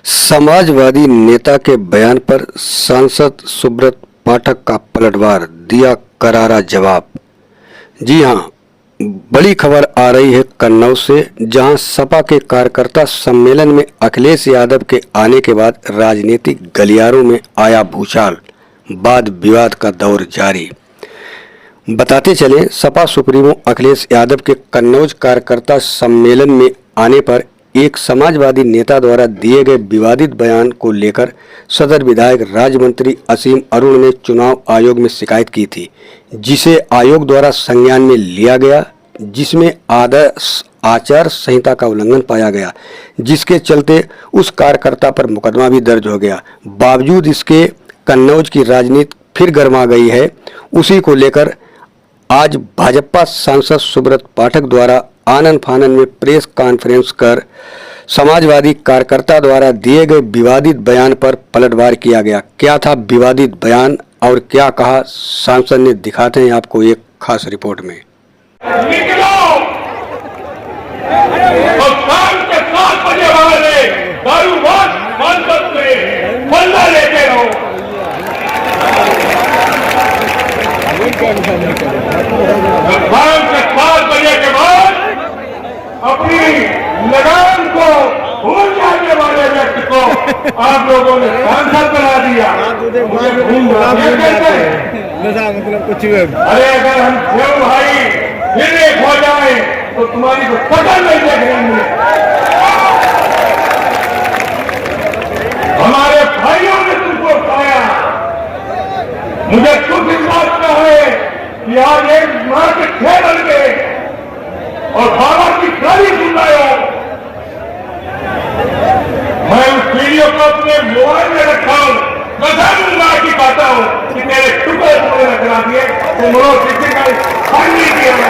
समाजवादी नेता के बयान पर सांसद सुब्रत पाठक का पलटवार, दिया करारा जवाब। जी हां, बड़ी खबर आ रही है कन्नौज से, जहां सपा के कार्यकर्ता सम्मेलन में अखिलेश यादव के आने के बाद राजनीतिक गलियारों में आया भूचाल, वाद विवाद का दौर जारी। बताते चले, सपा सुप्रीमो अखिलेश यादव के कन्नौज कार्यकर्ता सम्मेलन में आने पर एक समाजवादी नेता द्वारा दिए गए विवादित बयान को लेकर सदर विधायक राज्य मंत्री असीम अरुण ने चुनाव आयोग में शिकायत की थी, जिसे आयोग द्वारा संज्ञान में लिया गया, जिसमें आदर्श आचार संहिता का उल्लंघन पाया गया, जिसके चलते उस कार्यकर्ता पर मुकदमा भी दर्ज हो गया। बावजूद इसके कन्नौज की राजनीति फिर गर्मा गई है। उसी को लेकर आज भाजपा सांसद सुब्रत पाठक द्वारा आनन फानन में प्रेस कॉन्फ्रेंस कर समाजवादी कार्यकर्ता द्वारा दिए गए विवादित बयान पर पलटवार किया गया। क्या था विवादित बयान और क्या कहा सांसद ने, दिखाते हैं आपको एक खास रिपोर्ट में। निकलो और शाम के 7 बजे वाले दारूबाज सांसद से बदला लेते रहो। शाम के 7 बजे के बाद अपनी लगाम को भूल जाने वाले व्यक्ति को आप लोगों ने सांसद बना दिया। मतलब कुछ अरे अगर हम देव भाई फिर एक हो जाए तो तुम्हारी तो पकड़ नहीं देखेंगे। हमारे भाइयों ने तुमको खाया। मुझे कुछ इस बात का है कि आज एक मां के खेल के और बाबा की गाली सुन रहे हो। मैं उस वीडियो को अपने मोबाइल में रखा हूं, कसम मां की कहता हूं कि तेरे टुकड़े टुकड़े रखना दिए तो मोरो किसी का फल नहीं किया।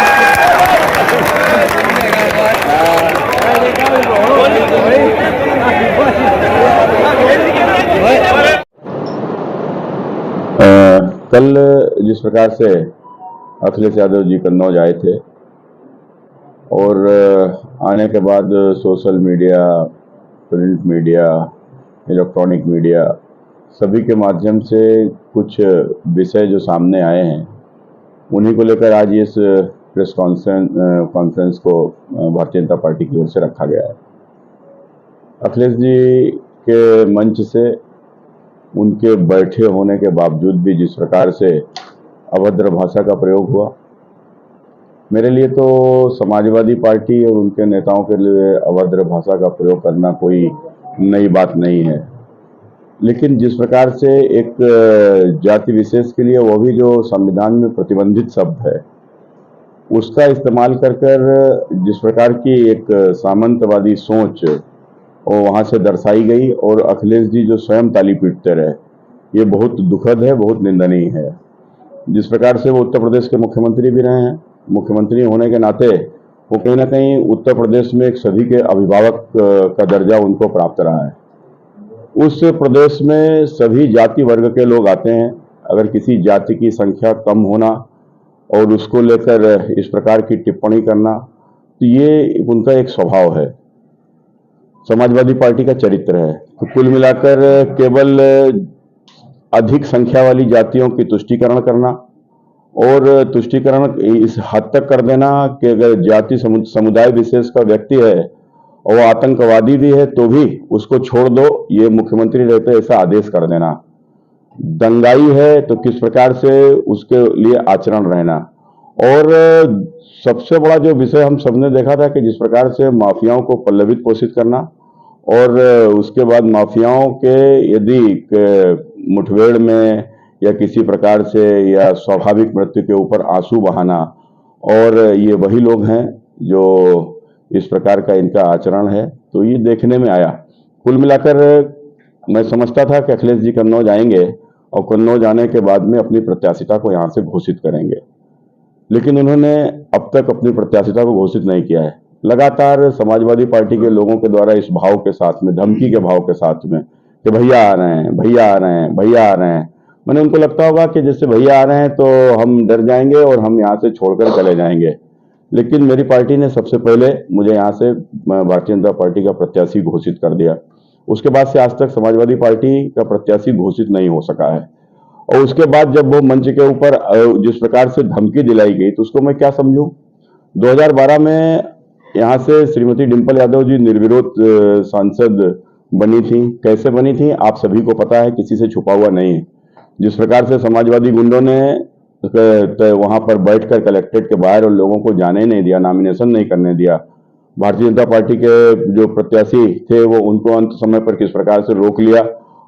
कल जिस प्रकार से अखिलेश यादव जी कन्नौज आए थे और आने के बाद social media, print media, electronic media सभी के माध्यम से कुछ विषय जो सामने आए हैं, उन्हीं को लेकर आज इस प्रेस कॉन्फ्रेंस को भारतीय जनता पार्टी की ओर से रखा गया है। अखिलेश जी के मंच से उनके बैठे होने के बावजूद भी जिस प्रकार से अभद्र भाषा का प्रयोग हुआ, मेरे लिए तो समाजवादी पार्टी और उनके नेताओं के लिए अभद्र भाषा का प्रयोग करना कोई नई बात नहीं है। लेकिन जिस प्रकार से एक जाति विशेष के लिए, वो भी जो संविधान में प्रतिबंधित शब्द है, उसका इस्तेमाल कर जिस प्रकार की एक सामंतवादी सोच वो वहाँ से दर्शाई गई और अखिलेश जी जो स्वयं ताली पीटते रहे, ये बहुत दुखद है, बहुत निंदनीय है। जिस प्रकार से वो उत्तर प्रदेश के मुख्यमंत्री भी रहे हैं, मुख्यमंत्री होने के नाते वो कहीं ना कहीं उत्तर प्रदेश में एक सभी के अभिभावक का दर्जा उनको प्राप्त रहा है। उस प्रदेश में सभी जाति वर्ग के लोग आते हैं। अगर किसी जाति की संख्या कम होना और उसको लेकर इस प्रकार की टिप्पणी करना, तो ये उनका एक स्वभाव है, समाजवादी पार्टी का चरित्र है। तो कुल मिलाकर केवल अधिक संख्या वाली जातियों की तुष्टीकरण करना और तुष्टीकरण इस हद तक कर देना कि अगर जाति समुदाय विशेष का व्यक्ति है और वो आतंकवादी भी है तो भी उसको छोड़ दो, ये मुख्यमंत्री रहते ऐसा आदेश कर देना। दंगाई है तो किस प्रकार से उसके लिए आचरण रहना। और सबसे बड़ा जो विषय हम सबने देखा था कि जिस प्रकार से माफियाओं को पल्लवित पोषित करना और उसके बाद माफियाओं के यदि मुठभेड़ में या किसी प्रकार से या स्वाभाविक मृत्यु के ऊपर आंसू बहाना, और ये वही लोग हैं जो इस प्रकार का इनका आचरण है, तो ये देखने में आया। कुल मिलाकर मैं समझता था कि अखिलेश जी कन्नौज आएंगे और कन्नौज आने के बाद में अपनी प्रत्याशिता को यहाँ से घोषित करेंगे, लेकिन उन्होंने अब तक अपनी प्रत्याशिता को घोषित नहीं किया है। लगातार समाजवादी पार्टी के लोगों के द्वारा इस भाव के साथ में, धमकी के भाव के साथ में कि भैया आ रहे हैं, भैया आ रहे हैं, भैया आ रहे हैं, मैंने उनको लगता होगा कि जैसे भैया आ रहे हैं तो हम डर जाएंगे और हम यहाँ से छोड़कर चले जाएंगे। लेकिन मेरी पार्टी ने सबसे पहले मुझे यहाँ से भारतीय जनता पार्टी का प्रत्याशी घोषित कर दिया। उसके बाद से आज तक समाजवादी पार्टी का प्रत्याशी घोषित नहीं हो सका है। और उसके बाद जब वो मंच के ऊपर जिस प्रकार से धमकी दिलाई गई तो उसको मैं क्या समझूं। 2012 में यहाँ से श्रीमती डिंपल यादव जी निर्विरोध सांसद बनी थी। कैसे बनी थी आप सभी को पता है, किसी से छुपा हुआ नहीं है। जिस प्रकार से समाजवादी गुंडों ने वहां पर बैठकर कलेक्ट्रेट के बाहर और लोगों को जाने नहीं दिया, नॉमिनेशन नहीं करने दिया। भारतीय जनता पार्टी के जो प्रत्याशी थे वो उनको अंत समय पर किस प्रकार से रोक लिया,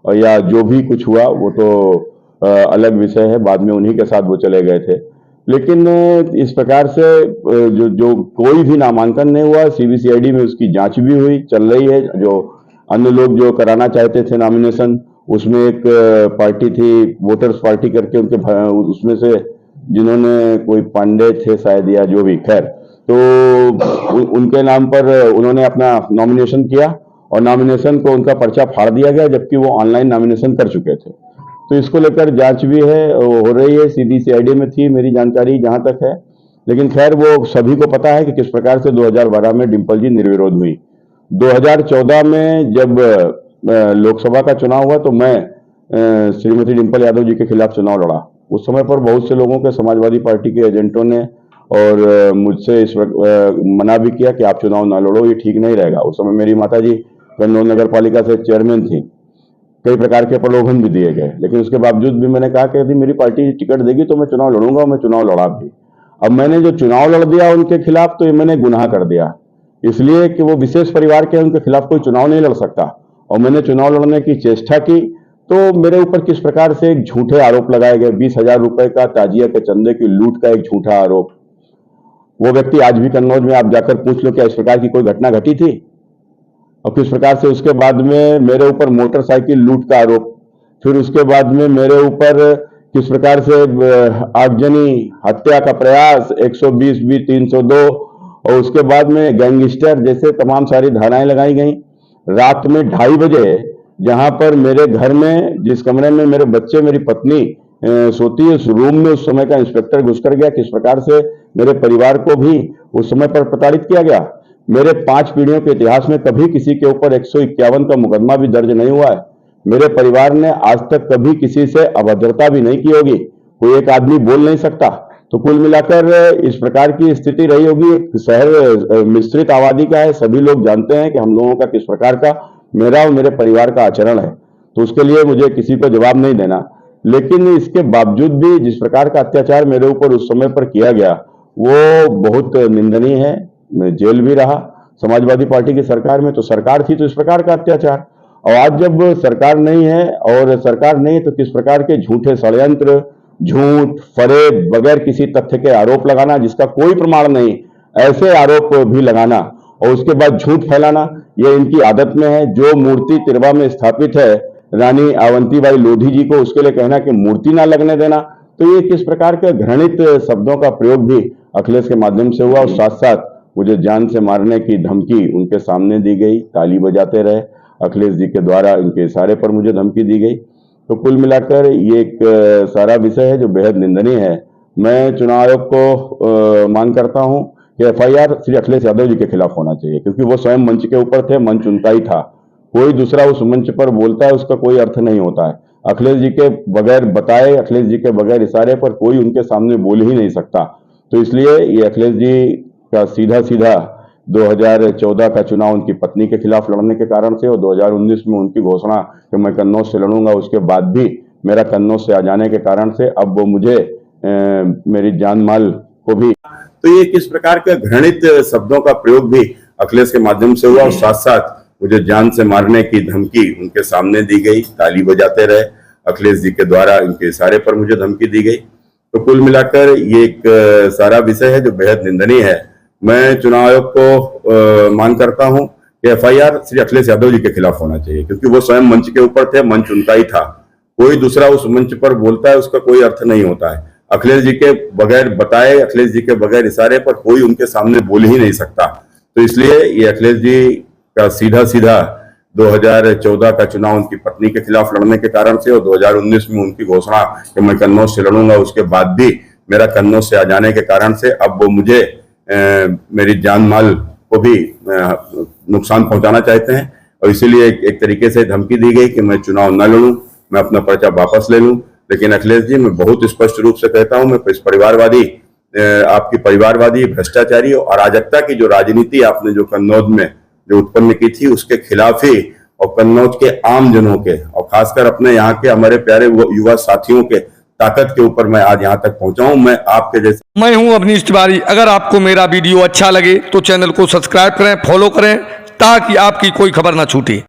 और या जो भी कुछ हुआ वो तो अलग विषय है, बाद में उन्हीं के साथ वो चले गए थे। लेकिन इस प्रकार से जो कोई भी नामांकन नहीं हुआ, सीबीसीआईडी में उसकी जांच भी हुई, चल रही है। जो अन्य लोग जो कराना चाहते थे नॉमिनेशन, उसमें एक पार्टी थी वोटर्स पार्टी करके, उसमें से जिन्होंने कोई पांडे थे शायद या जो भी, खैर तो उनके नाम पर उन्होंने अपना नॉमिनेशन किया और नॉमिनेशन को उनका पर्चा फाड़ दिया गया, जबकि वो ऑनलाइन नॉमिनेशन कर चुके थे। तो इसको लेकर जांच भी है, हो रही है, सीबीसीआईडी में थी मेरी जानकारी जहां तक है। लेकिन खैर वो सभी को पता है कि किस प्रकार से 2012 में डिंपल जी निर्विरोध हुई। 2014 में जब लोकसभा का चुनाव हुआ तो मैं श्रीमती डिंपल यादव जी के खिलाफ चुनाव लड़ा। उस समय पर बहुत से लोगों के समाजवादी पार्टी के एजेंटों ने और मुझसे इस मना भी किया कि आप चुनाव ना लड़ो, ये ठीक नहीं रहेगा। उस समय मेरी माता जी कन्नौज नगर पालिका से चेयरमैन थी, कई प्रकार के प्रलोभन भी दिए गए, लेकिन उसके बावजूद भी मैंने कहा कि यदि मेरी पार्टी टिकट देगी तो मैं चुनाव लड़ूंगा, और मैं चुनाव लड़ा भी। अब मैंने जो चुनाव लड़ दिया उनके खिलाफ, तो ये मैंने गुनाह कर दिया, इसलिए कि वो विशेष परिवार के, उनके खिलाफ कोई चुनाव नहीं लड़ सकता। और मैंने चुनाव लड़ने की चेष्टा की तो मेरे ऊपर किस प्रकार से एक झूठे आरोप लगाए गए, 20,000 रुपए का ताजिया के चंदे की लूट का एक झूठा आरोप। वो व्यक्ति आज भी कन्नौज में, आप जाकर पूछ लो क्या इस प्रकार की कोई घटना घटी थी। और किस प्रकार से उसके बाद में मेरे ऊपर मोटरसाइकिल लूट का आरोप, फिर उसके बाद में मेरे ऊपर किस प्रकार से आगजनी हत्या का प्रयास 120 302, और उसके बाद में गैंगस्टर जैसे तमाम सारी धाराएं लगाई गई। रात में 2:30 बजे जहां पर मेरे घर में, जिस कमरे में मेरे बच्चे मेरी पत्नी सोती है, उस रूम में उस समय का इंस्पेक्टर घुसकर गया। किस प्रकार से मेरे परिवार को भी उस समय पर प्रताड़ित किया गया। मेरे 5 पीढ़ियों के इतिहास में कभी किसी के ऊपर 151 का मुकदमा भी दर्ज नहीं हुआ है। मेरे परिवार ने आज तक कभी किसी से अभद्रता भी नहीं की होगी, कोई एक आदमी बोल नहीं सकता। तो कुल मिलाकर इस प्रकार की स्थिति रही होगी। शहर मिश्रित आबादी का है, सभी लोग जानते हैं कि हम लोगों का किस प्रकार का मेरा और मेरे परिवार का आचरण है, तो उसके लिए मुझे किसी को जवाब नहीं देना। लेकिन इसके बावजूद भी जिस प्रकार का अत्याचार मेरे ऊपर उस समय पर किया गया वो बहुत निंदनीय है। मैं जेल भी रहा समाजवादी पार्टी की सरकार में, तो सरकार थी तो इस प्रकार का अत्याचार, और आज जब सरकार नहीं है और सरकार नहीं तो किस प्रकार के झूठे षड्यंत्र, झूठ, फरेब, बगैर किसी तथ्य के आरोप लगाना जिसका कोई प्रमाण नहीं, ऐसे आरोप भी लगाना और उसके बाद झूठ फैलाना, ये इनकी आदत में है। जो मूर्ति तिरवा में स्थापित है रानी अवंतीबाई लोधी जी को, उसके लिए कहना कि मूर्ति ना लगने देना, तो ये किस प्रकार के घृणित शब्दों का प्रयोग भी अखिलेश के माध्यम से हुआ। और साथ साथ मुझे जान से मारने की धमकी उनके सामने दी गई, ताली बजाते रहे अखिलेश जी के द्वारा, इनके इशारे पर मुझे धमकी दी गई। तो कुल मिलाकर ये एक सारा विषय है जो बेहद निंदनीय है। मैं चुनाव आयोग को मांग करता हूं कि FIR श्री अखिलेश यादव जी के खिलाफ होना चाहिए, क्योंकि वो स्वयं मंच के ऊपर थे, मंच उनका ही था। कोई दूसरा उस मंच पर बोलता है उसका कोई अर्थ नहीं होता है। अखिलेश जी के बगैर बताए, अखिलेश जी के बगैर इशारे पर कोई उनके सामने बोल ही नहीं सकता। तो इसलिए ये अखिलेश जी का सीधा सीधा 2014 का चुनाव उनकी पत्नी के खिलाफ लड़ने के कारण से, और 2019 में उनकी घोषणा कि मैं कन्नौज से लड़ूंगा, उसके बाद भी मेरा कन्नौज से आ जाने के कारण से अब वो मुझे मेरी जान माल को भी, तो ये किस प्रकार के घृणित शब्दों का प्रयोग भी अखिलेश के माध्यम से हुआ। और साथ साथ मुझे जान से मारने की धमकी उनके सामने दी गई, ताली बजाते रहे अखिलेश जी के द्वारा, इनके इशारे पर मुझे धमकी दी गई। तो कुल मिलाकर ये एक सारा विषय है जो बेहद निंदनीय है। मैं चुनाव आयोग को मांग करता हूं कि FIR श्री अखिलेश यादव जी के खिलाफ होना चाहिए, क्योंकि वो स्वयं मंच के ऊपर थे, मंच उनका ही था। कोई दूसरा उस मंच पर बोलता है उसका कोई अर्थ नहीं होता है। अखिलेश जी के बगैर बताए, अखिलेश जी के बगैर इशारे पर कोई उनके सामने बोल ही नहीं सकता। तो इसलिए ये अखिलेश जी का सीधा सीधा 2014 का चुनाव उनकी पत्नी के खिलाफ लड़ने के कारण से, और 2019 में उनकी घोषणा कि मैं कन्नौज से लड़ूंगा, उसके बाद भी मेरा कन्नौज से आ जाने के कारण से अब वो मुझे मेरी जान माल को भी नुकसान पहुंचाना चाहते हैं। और इसीलिए एक तरीके से धमकी दी गई कि मैं चुनाव न लड़ूं, मैं अपना पर्चा वापस ले लूं। लेकिन अखिलेश जी, मैं बहुत स्पष्ट रूप से कहता हूं, मैं इस परिवारवादी, आपकी परिवारवादी, भ्रष्टाचारी और अराजकता की जो राजनीति आपने जो कन्नौज में जो उत्पन्न की थी, उसके खिलाफ ही, और कन्नौज के आम जनों के और खासकर अपने यहाँ के हमारे प्यारे युवा साथियों के ताकत के ऊपर मैं आज यहाँ तक पहुंचा हूं। मैं आपके जैसे मैं हूं अवनीश तिवारी। अगर आपको मेरा वीडियो अच्छा लगे तो चैनल को सब्सक्राइब करें, फॉलो करें, ताकि आपकी कोई खबर ना छूटे।